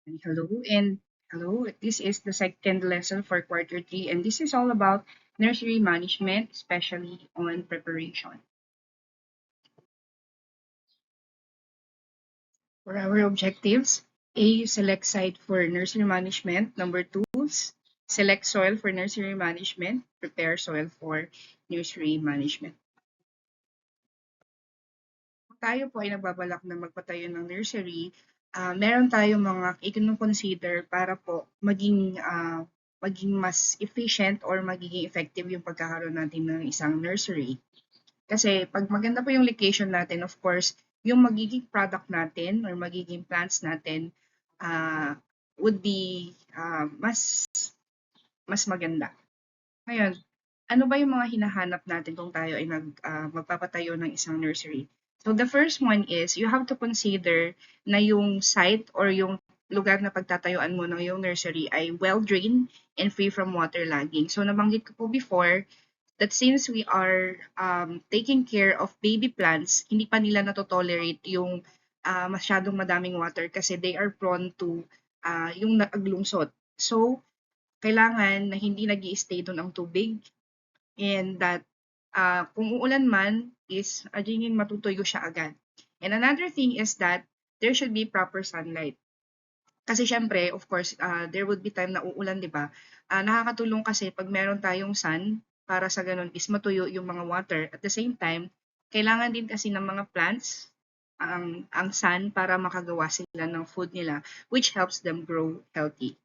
Hello. This is the second lesson for quarter three, and this is all about nursery management, especially on preparation. For our objectives, A, select site for nursery management. Number two, select soil for nursery management. Prepare soil for nursery management. Kung tayo po ay nagbabalak na magpatayo ng nursery, meron tayong mga i-consider para po maging mas efficient or magiging effective yung pagkakaroon natin ng isang nursery. Kasi pag maganda po yung location natin, of course, yung magiging product natin or magiging plants natin would be mas maganda. Ngayon, ano ba yung mga hinahanap natin kung tayo ay magpapatayo ng isang nursery? So the first one is you have to consider na yung site or yung lugar na pagtatayuan mo ng yung nursery ay well-drained and free from waterlogging. So nabanggit ko po before that since we are taking care of baby plants, hindi pa nila natotolerate yung masyadong madaming water kasi they are prone to yung naaglungsod. So, kailangan na hindi nag stay doon ang tubig and that kung uulan man is matutuyo siya agad. And another thing is that there should be proper sunlight. Kasi syempre, of course, there would be time na uulan, di ba? Nakakatulong kasi pag meron tayong sun, para sa ganun is matuyo yung mga water. At the same time, kailangan din kasi ng mga plants ang sun para makagawa sila ng food nila, which helps them grow healthy.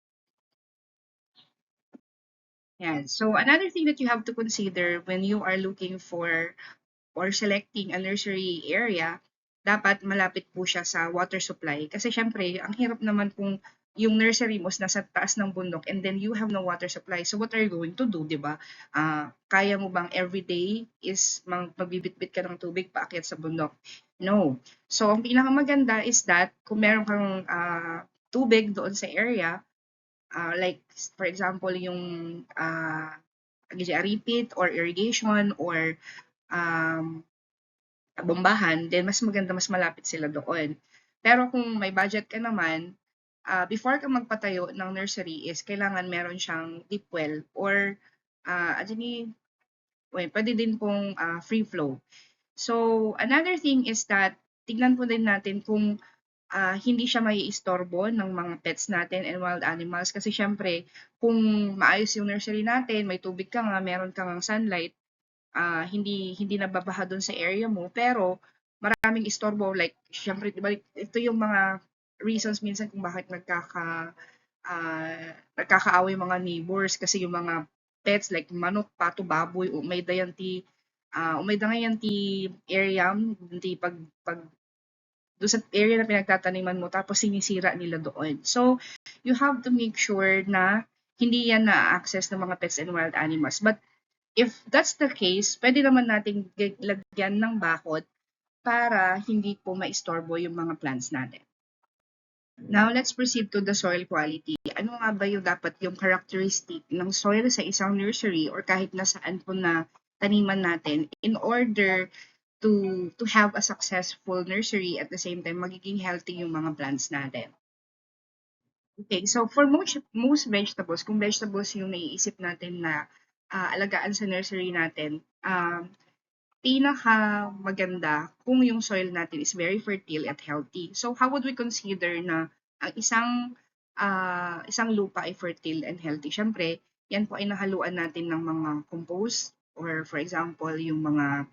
Yeah. So another thing that you have to consider when you are looking for or selecting a nursery area, dapat malapit po siya sa water supply. Kasi syempre, ang hirap naman kung yung nursery mo is nasa taas ng bundok and then you have no water supply. So what are you going to do, di ba? Kaya mo bang everyday is magbibitbit ka ng tubig paakyat sa bundok? No. So ang pinakamaganda is that kung meron kang tubig doon sa area, like for example yung repeat or irrigation or bombahan, then mas maganda, mas malapit sila doon. Pero kung may budget ka naman, before ka magpatayo ng nursery is kailangan meron siyang deep well or pwede din pong free flow. So, another thing is that tignan po din natin kung hindi siya maiistorbo ng mga pets natin and wild animals kasi syempre kung maayos yung nursery natin, may tubig ka nga, meron kang sunlight, hindi nababaha doon sa area mo pero maraming istorbo like syempre diba, ito yung mga reasons minsan kung bakit nagkakaaway yung mga neighbors kasi yung mga pets like manok, pato, baboy, umay dayan ti area, ti pag doon sa area na pinagtataniman mo tapos sinisira nila doon. So, you have to make sure na hindi yan na-access ng mga pets and wild animals. But if that's the case, pwede naman nating lagyan ng bakod para hindi po maistorbo yung mga plants natin. Now, let's proceed to the soil quality. Ano nga ba yung dapat yung characteristic ng soil sa isang nursery or kahit nasaan po na taniman natin in order to have a successful nursery at the same time magiging healthy yung mga plants natin. Okay, so for most vegetables, kung vegetables yung naiisip natin na alagaan sa nursery natin, pinaka maganda kung yung soil natin is very fertile at healthy. So how would we consider na ang isang lupa ay fertile and healthy? Syempre, yan po ay nahaluan natin ng mga compost or for example, yung mga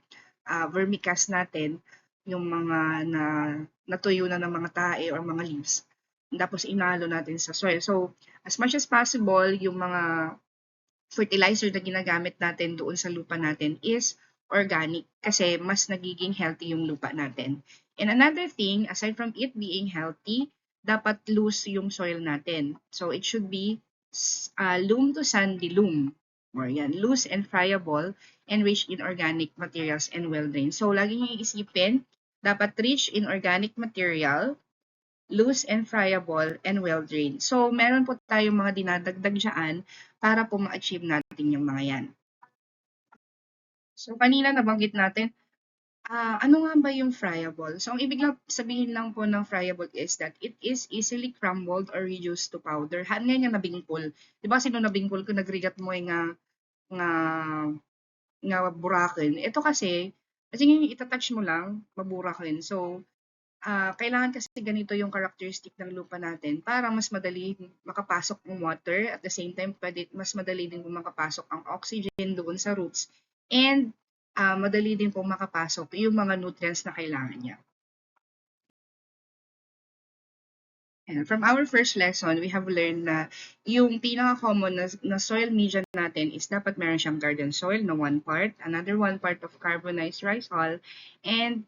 vermicast natin, yung mga natuyo na ng mga tae or mga leaves. Tapos inalo natin sa soil. So, as much as possible, yung mga fertilizer na ginagamit natin doon sa lupa natin is organic kasi mas nagiging healthy yung lupa natin. And another thing, aside from it being healthy, dapat loose yung soil natin. So, it should be loam to sandy loam. Or yan, loose and friable and rich in organic materials and well-drained. So, lagi nyo isipin, dapat rich in organic material, loose and friable, and well-drained. So, meron po tayong mga dinadagdag dyan para po ma-achieve natin yung mga yan. So, kanina nabanggit natin, Ano nga ba yung friable? So, ang ibig lang sabihin lang po ng friable is that it is easily crumbled or reduced to powder. Hanggang nga nabingkol. Di ba sino nabingkol ko nagrigat mo nga nga nga burakin. Ito kasi yung itatouch mo lang, maburakin. So, kailangan kasi ganito yung characteristic ng lupa natin para mas madali makapasok ang water. At the same time, pwede, mas madali din po makapasok ang oxygen doon sa roots. And madali din po makapasok yung mga nutrients na kailangan niya. And from our first lesson, we have learned na yung pinaka-common na soil media natin is dapat meron siyang garden soil na one part, another one part of carbonized rice hull, and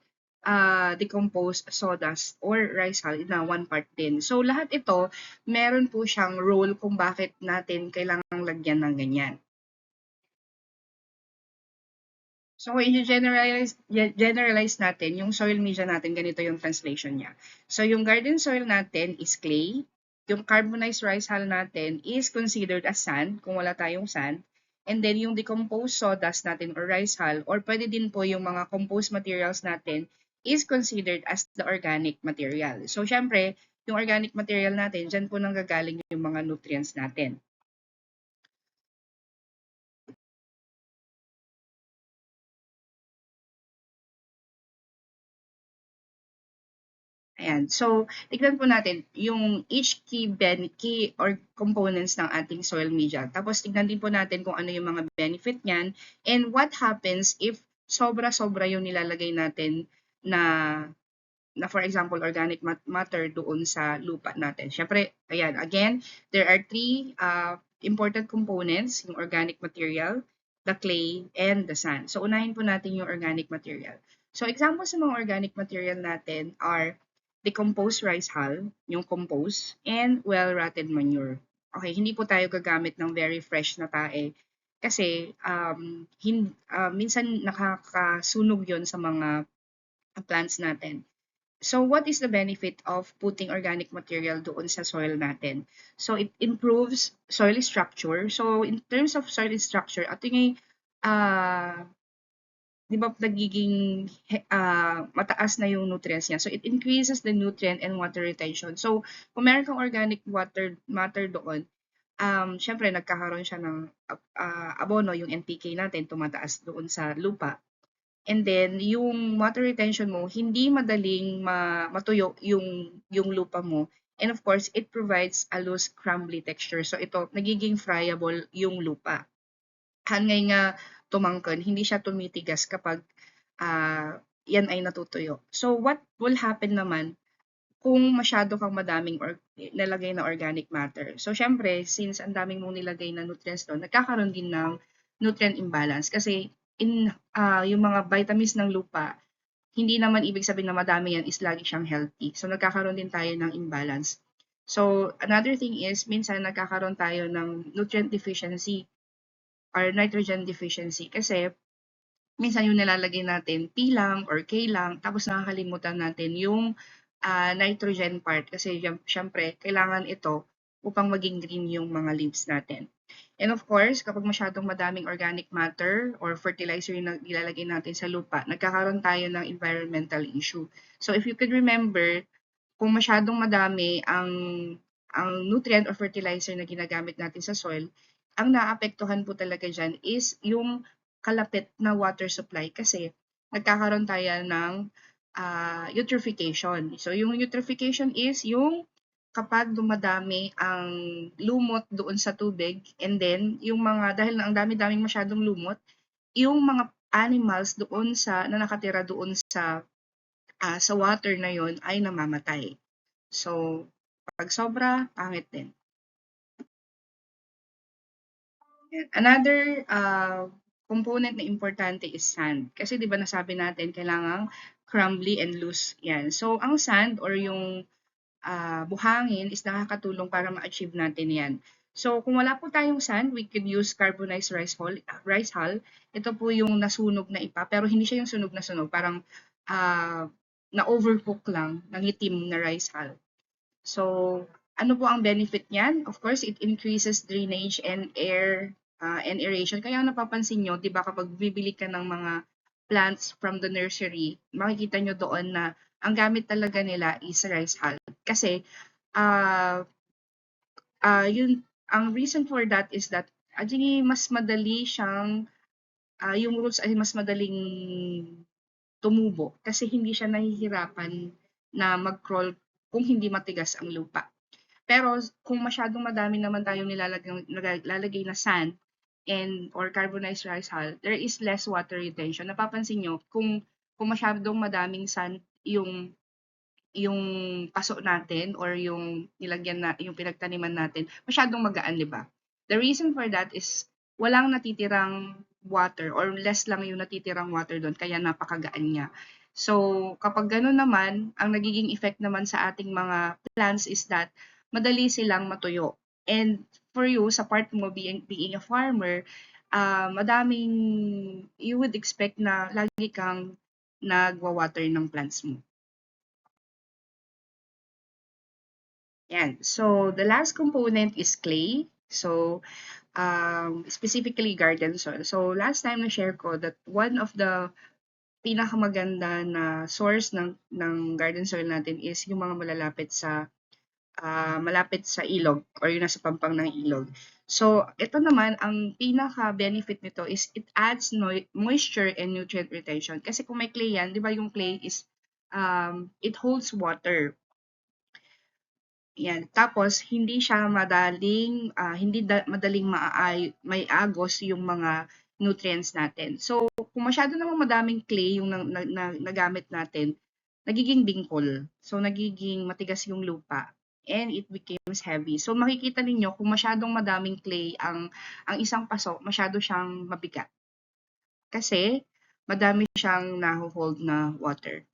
decomposed sawdust or rice hull na one part din. So lahat ito, meron po siyang role kung bakit natin kailangang lagyan ng ganyan. So, i-generalize natin yung soil media natin, ganito yung translation niya. So, yung garden soil natin is clay. Yung carbonized rice hull natin is considered as sand, kung wala tayong sand. And then, yung decomposed sawdust natin or rice hull, or pwede din po yung mga composed materials natin, is considered as the organic material. So, syempre, yung organic material natin, dyan po nanggagaling yung mga nutrients natin. Ayan. So, tignan po natin yung each key or components ng ating soil media. Tapos, tignan din po natin kung ano yung mga benefit niyan and what happens if sobra-sobra yung nilalagay natin na for example, organic matter doon sa lupa natin. Siyempre, ayan, again, there are three important components, yung organic material, the clay, and the sand. So, unahin po natin yung organic material. So, examples sa mga organic material natin are decomposed rice hull, yung compost, and well-rotted manure. Okay, hindi po tayo gagamit ng very fresh na tae kasi minsan nakakasunog yon sa mga plants natin. So what is the benefit of putting organic material doon sa soil natin? So it improves soil structure. So in terms of soil structure, ito yung di ba nagiging mataas na yung nutrients niya. So it increases the nutrient and water retention. So kung meron kang organic matter doon, syempre nagkakaroon siya ng abono, yung NPK natin tumataas doon sa lupa. And then, yung water retention mo, hindi madaling matuyo yung lupa mo. And of course, it provides a loose, crumbly texture. So ito, nagiging friable yung lupa. Hangay nga tumangkon, hindi siya tumitigas kapag yan ay natutuyo. So what will happen naman kung masyado kang madaming nilagay na organic matter? So syempre, since ang daming mong nilagay na nutrients doon, nagkakaroon din ng nutrient imbalance kasi yung mga vitamins ng lupa, hindi naman ibig sabihin na madami yan is lagi siyang healthy. So nagkakaroon din tayo ng imbalance. So another thing is minsan nagkakaroon tayo ng nutrient deficiency or nitrogen deficiency kasi minsan yung nilalagay natin P lang or K lang tapos nakakalimutan natin yung nitrogen part kasi syempre kailangan ito upang maging green yung mga leaves natin. And of course, kapag masyadong madaming organic matter or fertilizer yung nilalagay natin sa lupa, nagkakaroon tayo ng environmental issue. So if you could remember, kung masyadong madami ang nutrient or fertilizer na ginagamit natin sa soil, ang naapektuhan po talaga dyan is yung kalapit na water supply kasi nagkakaroon tayo ng eutrophication. So yung eutrophication is yung kapag dumadami ang lumot doon sa tubig and then yung mga dahil na ang dami-daming masyadong lumot, yung mga animals doon na nakatira doon sa water na yon ay namamatay. So pag sobra, pangit din. Another component na importante is sand. Kasi 'di ba nasabi natin kailangang crumbly and loose 'yan. So ang sand or yung buhangin is nakakatulong para ma-achieve natin 'yan. So kung wala po tayong sand, we could use carbonized rice hull. Ito po yung nasunog na ipa, pero hindi siya yung sunog na sunog, parang na-overcook lang ng itim na rice hull. So, ano po ang benefit niyan? Of course, it increases drainage and air and aeration. Kaya napapansin nyo, di ba kapag bibili ka ng mga plants from the nursery, makikita nyo doon na ang gamit talaga nila is rice hull. Kasi, ang reason for that is that actually mas madali siyang, yung roots ay mas madaling tumubo kasi hindi siya nahihirapan na mag-crawl kung hindi matigas ang lupa. Pero kung masyadong madami naman tayong nilalagay na sand and or carbonized rice hull, there is less water retention. Napapansin nyo, kung masyadong madaming sand yung paso natin or yung nilagyan na yung pinagtaniman natin, masyadong magaan, di ba? The reason for that is walang natitirang water or less lang yung natitirang water doon kaya napakagaan niya. So, kapag gano'n naman, ang nagiging effect naman sa ating mga plants is that madali silang matuyo. And for you, sa part mo being a farmer, madaming you would expect na lagi kang nagwa-water ng plants mo. Yan. So, the last component is clay. So, specifically garden soil. So, last time na-share ko that one of the pinakamaganda na source ng garden soil natin is yung mga malapit sa ilog or yung nasa pampang ng ilog. So, ito naman, ang pinaka-benefit nito is it adds moisture and nutrient retention. Kasi kung may clay yan, di ba yung clay is, it holds water. Yan. Tapos, hindi siya madaling may agos yung mga nutrients natin. So, kung masyado namang madaming clay yung nagamit natin, nagiging bingkol. So, nagiging matigas yung lupa and it becomes heavy. So, makikita ninyo kung masyadong madaming clay ang isang paso, masyado siyang mabigat. Kasi, madami siyang naho-hold na water.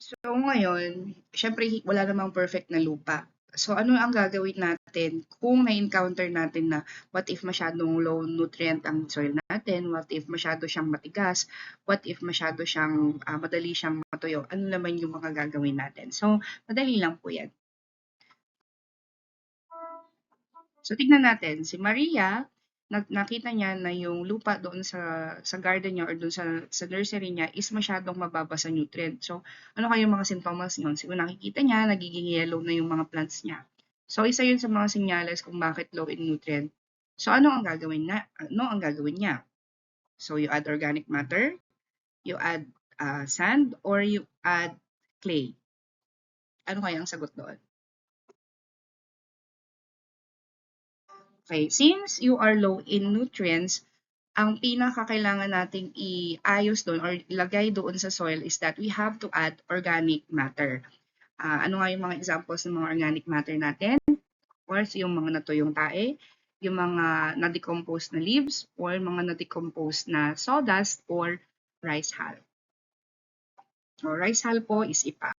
So ngayon, syempre wala namang perfect na lupa. So ano ang gagawin natin kung na-encounter natin na what if masyadong low nutrient ang soil natin, what if masyado siyang matigas, what if masyado siyang madali siyang matuyo, ano naman yung mga gagawin natin. So madali lang po yan. So tignan natin, si Maria, nakita niya na yung lupa doon sa garden niya or doon sa nursery niya is masyadong mababa sa nutrient. So, ano kayong mga sintomas nun? Siguro nakikita niya, nagiging yellow na yung mga plants niya. So, isa yun sa mga senyales kung bakit low in nutrient. So, ano ang gagawin niya? So, you add organic matter, you add sand, or you add clay. Ano kaya ang sagot doon? Okay, since you are low in nutrients, ang pinakakailangan nating iayos doon or ilagay doon sa soil is that we have to add organic matter. Ano nga yung mga examples ng mga organic matter natin? Of course, yung mga natuyong tae, yung mga na-decompose na leaves, or mga na-decompose na sawdust or rice hull. So, rice hull po is ipa.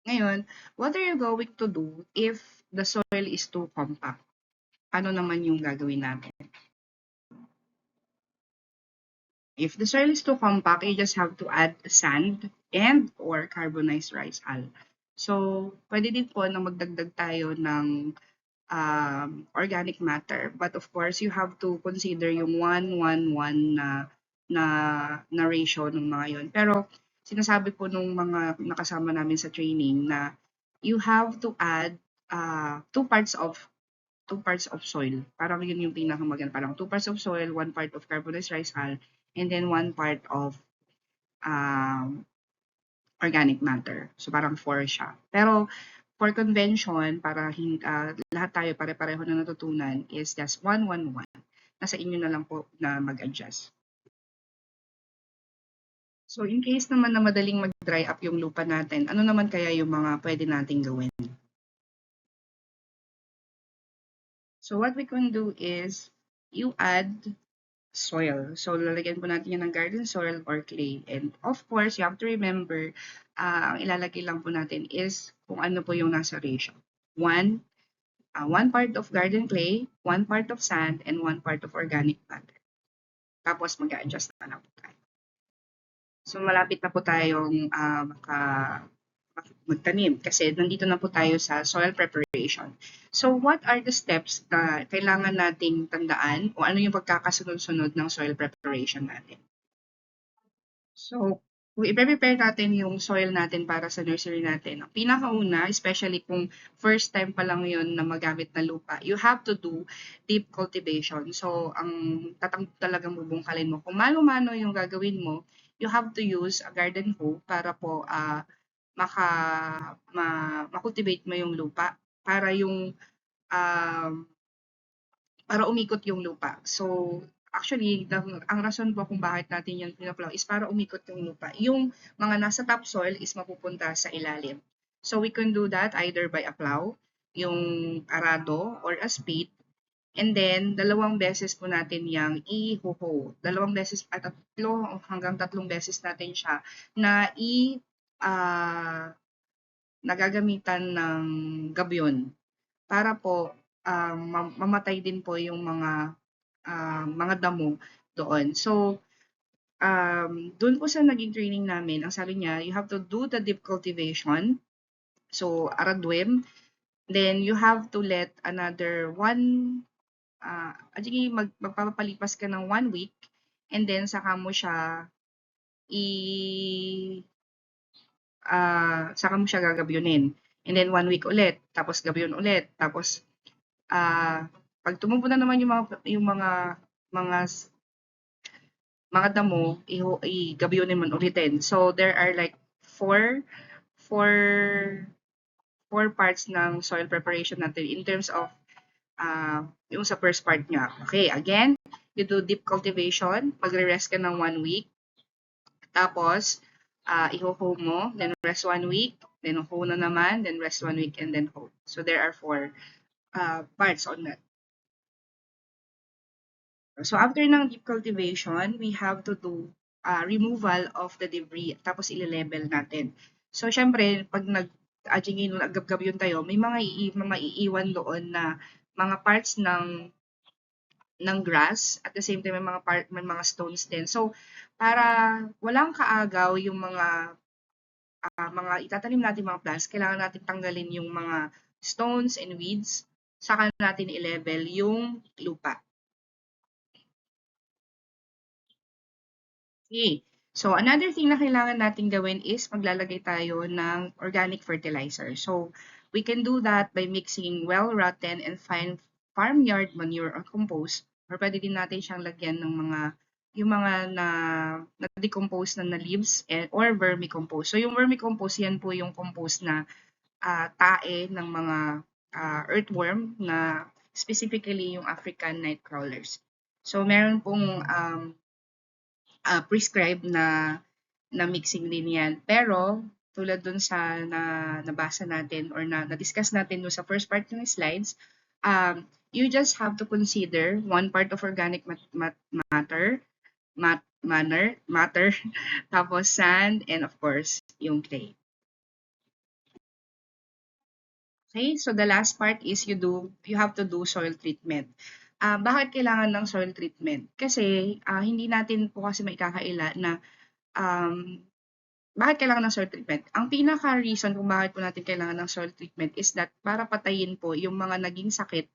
Ngayon, what are you going to do if the soil is too compact? Ano naman yung gagawin natin? If the soil is too compact, you just have to add sand and or carbonized rice hull. So, pwede din po na magdagdag tayo ng organic matter. But of course, you have to consider yung 1-1-1 na ratio ng mga yun. Pero sinasabi po nung mga nakasama namin sa training na you have to add two parts of soil. Parang yun yung pinakamaganda. Parang 2 parts of soil, 1 part of carbonized rice hull, and then 1 part of organic matter. So parang 4 siya. Pero for convention, para lahat tayo pare-pareho na natutunan is just 1-1-1. Nasa inyo na lang po na mag-adjust. So in case naman na madaling mag-dry up yung lupa natin, ano naman kaya yung mga pwede nating gawin? So what we can do is you add soil. So lalagyan po natin yan ng garden soil or clay. And of course, you have to remember, ang ilalagay lang po natin is kung ano po yung nasa ratio. One part of garden clay, 1 part of sand, and 1 part of organic matter. Tapos mag-a-adjust na lang po tayo. So malapit na po tayong magtanim kasi nandito na po tayo sa soil preparation. So what are the steps na kailangan nating tandaan o ano yung pagkakasunod-sunod ng soil preparation natin? So, kung i-prepare natin yung soil natin para sa nursery natin, ang pinakauna, especially kung first time pa lang yun na magamit na lupa, you have to do deep cultivation. So, ang talagang bubungkalin mo. Kung mano-mano yung gagawin mo, you have to use a garden hoe para po makultivate mo yung lupa para yung um, para umikot yung lupa. So, actually, ang rason po kung bakit natin yung pinaplow is para umikot yung lupa. Yung mga nasa topsoil is mapupunta sa ilalim. So, we can do that either by a plow, yung arado, or a spade. And then, dalawang beses po natin yung i-ho-ho. Dalawang beses at tatlo hanggang tatlong beses natin siya na uh, nagagamitan ng gabyon para po mamatay din po yung mga damo doon. So, doon po sa naging training namin, ang sabi niya, you have to do the deep cultivation. So, aradwem. Then, you have to let another magpapalipas ka ng 1 week. And then, saka mo siya saka mo siya gagabyunin. And then, 1 week ulit. Tapos, gabyon ulit. Tapos, pag tumubo na naman mga mga damo, igabyonin mo ulitin. So there are like four four four parts ng soil preparation natin in terms of yung sa first part niya. Okay, again, you do deep cultivation, magre-rest ka ng 1 week. Tapos, iho-hoe mo, then rest 1 week, then hoe na naman, then rest 1 week, and then hoe. So there are four parts on that. So after ng deep cultivation, we have to do removal of the debris tapos ile-level natin. So syempre, pag nag-agab yun tayo, may mga maiiwan doon na mga parts ng grass at the same time may mga stones din. So para walang kaagaw yung mga itatanim natin mga plants, kailangan natin tanggalin yung mga stones and weeds, saka natin i-level yung lupa. Okay. So, another thing na kailangan natin gawin is maglalagay tayo ng organic fertilizer. So, we can do that by mixing well-rotten and fine farmyard manure or compost, or pwede din natin siyang lagyan ng yung mga na-decompose na leaves or vermicompost. So, yung vermicompost, yan po yung compost na tae ng mga earthworm na specifically yung African night crawlers. So, meron pong prescribed na mixing din yan. Pero, tulad dun sa nabasa natin or na-discuss natin dun sa first part ng slides, you just have to consider 1 part of organic matter, tapos sand, and of course, yung clay. Okay, so the last part is you have to do soil treatment. Bakit kailangan ng soil treatment? Kasi hindi natin po kasi maikakaila na bakit kailangan ng soil treatment? Ang pinaka-reason kung bakit po natin kailangan ng soil treatment is that para patayin po yung mga naging sakit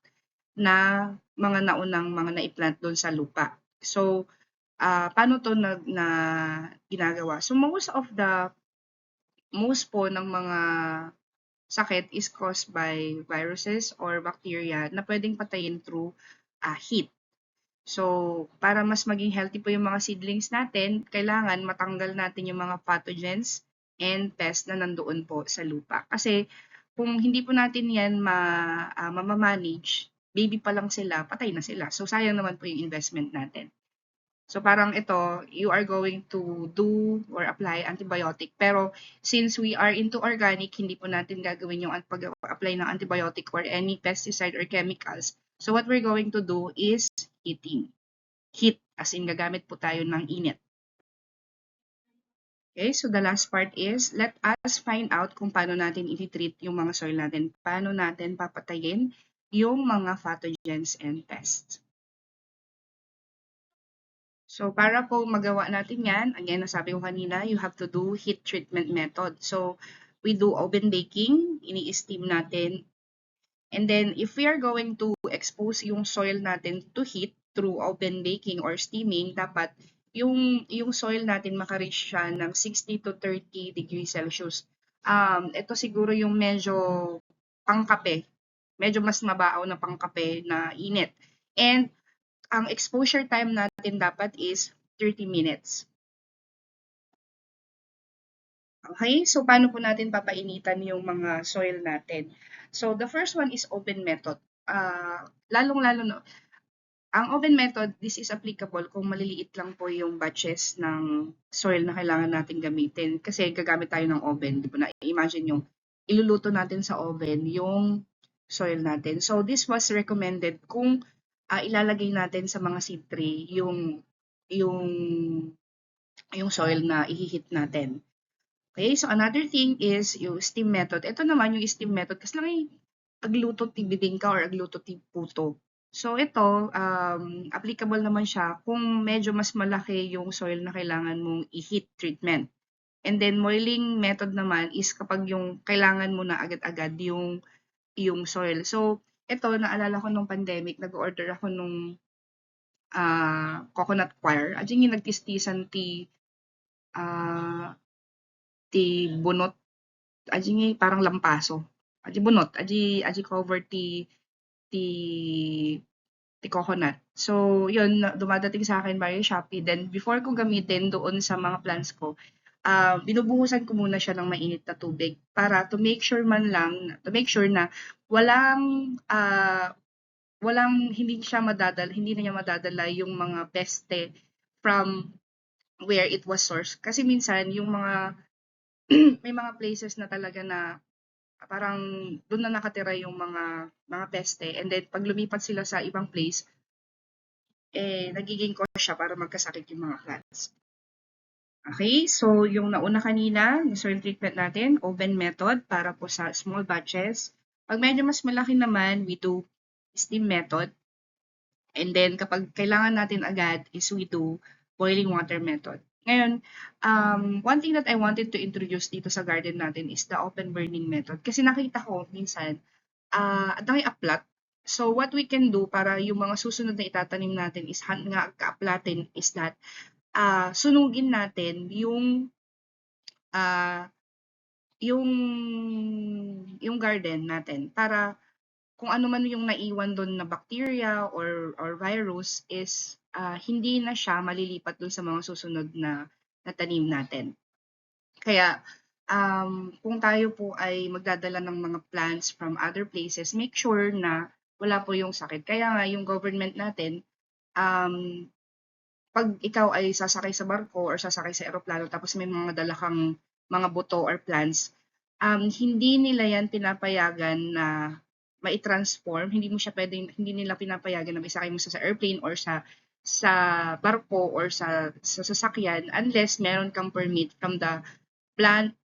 na mga naunang mga na-plant doon sa lupa. So, paano to na ginagawa? So, most po ng mga sakit is caused by viruses or bacteria na pwedeng patayin through heat. So, para mas maging healthy po yung mga seedlings natin, kailangan matanggal natin yung mga pathogens and pests na nandoon po sa lupa. Kasi kung hindi po natin yan mamamanage, baby pa lang sila, patay na sila. So, sayang naman po yung investment natin. So parang ito, you are going to do or apply antibiotic. Pero since we are into organic, hindi po natin gagawin yung pag-apply ng antibiotic or any pesticide or chemicals. So what we're going to do is heating. Heat, as in gagamit po tayo ng init. Okay, so the last part is, let us find out kung paano natin i-treat yung mga soil natin. Paano natin papatayin yung mga pathogens and pests. So, para po magawa natin yan, again, nasabi ko kanina, you have to do heat treatment method. So, we do oven baking, ini-steam natin. And then, if we are going to expose yung soil natin to heat through oven baking or steaming, dapat yung soil natin maka-reach siya ng 60 to 30 degrees Celsius. Ito siguro yung medyo pangkape, medyo mas mabaaw na pangkape na init. And ang exposure time natin dapat is 30 minutes. Okay, so paano po natin papainitan yung mga soil natin? So the first one is oven method. Lalong-lalo na, ang oven method, this is applicable kung maliliit lang po yung batches ng soil na kailangan natin gamitin. Kasi gagamit tayo ng oven, di ba na? Imagine yung iluluto natin sa oven yung soil natin. So this was recommended kung ilalagay natin sa mga seed tray yung soil na ihihit natin. Okay, so another thing is yung steam method. Ito naman yung steam method kasi lang agluto ti bibingka or agluto ti puto. So ito, applicable naman siya kung medyo mas malaki yung soil na kailangan mong i-heat treatment. And then boiling method naman is kapag yung kailangan mo na agad-agad yung soil. So ito, naalala ko nung pandemic, nag-order ako nung coconut coir. Adyan yung nagtistisan ti bunot. Adyan parang lampaso. Adyan bunot. Adyan cover ti coconut. So, yun, dumadating sa akin via Shopee. Then, before ko gamitin doon sa mga plants ko, binubuhusan ko muna siya ng mainit na tubig para to make sure na hindi na niya madadala yung mga peste from where it was sourced. Kasi minsan, yung mga, may mga places na talaga na parang doon na nakatira yung mga peste, and then pag lumipat sila sa ibang place, nagiging cause siya para magkasakit yung mga plants. Okay, so yung nauna kanina, yung soil treatment natin, oven method para po sa small batches. Pag medyo mas malaki naman, we do steam method. And then kapag kailangan natin agad is we do boiling water method. Ngayon, one thing that I wanted to introduce dito sa garden natin is the open burning method. Kasi nakita ko minsan, ang daming aplat. So what we can do para yung mga susunod na itatanim natin is nga kaaplatin is that sunugin natin ah, yung yung garden natin para kung ano man yung naiwan doon na bacteria or virus is hindi na siya malilipat doon sa mga susunod na tanim natin. Kaya kung tayo po ay magdadala ng mga plants from other places, make sure na wala po yung sakit. Kaya nga yung government natin, pag ikaw ay sasakay sa barko or sasakay sa eroplano tapos may mga dala kang mga buto or plants, hindi nila yan pinapayagan na mai-transform, hindi nila pinapayagan na isakay mo sa airplane or sa barko or sa sasakyan unless meron kang permit from the plant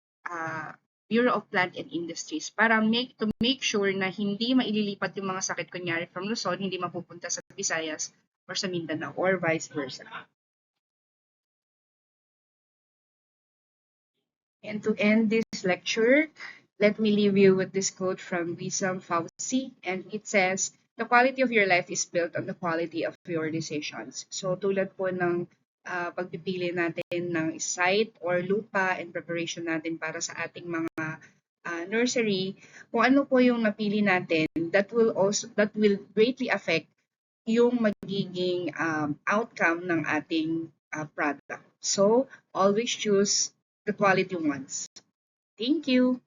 Bureau of Plant and Industries para to make sure na hindi maililipat yung mga sakit kunyari from Luzon, hindi mapupunta sa Visayas or sa Mindanao or vice versa. And to end this lecture, let me leave you with this quote from Wissam Fauci, and it says, "The quality of your life is built on the quality of your decisions." So tulad po ng pagpipili natin ng site or lupa and preparation natin para sa ating mga nursery, kung ano po yung napili natin, that will greatly affect yung magiging outcome ng ating product. So, always choose the quality ones. Thank you.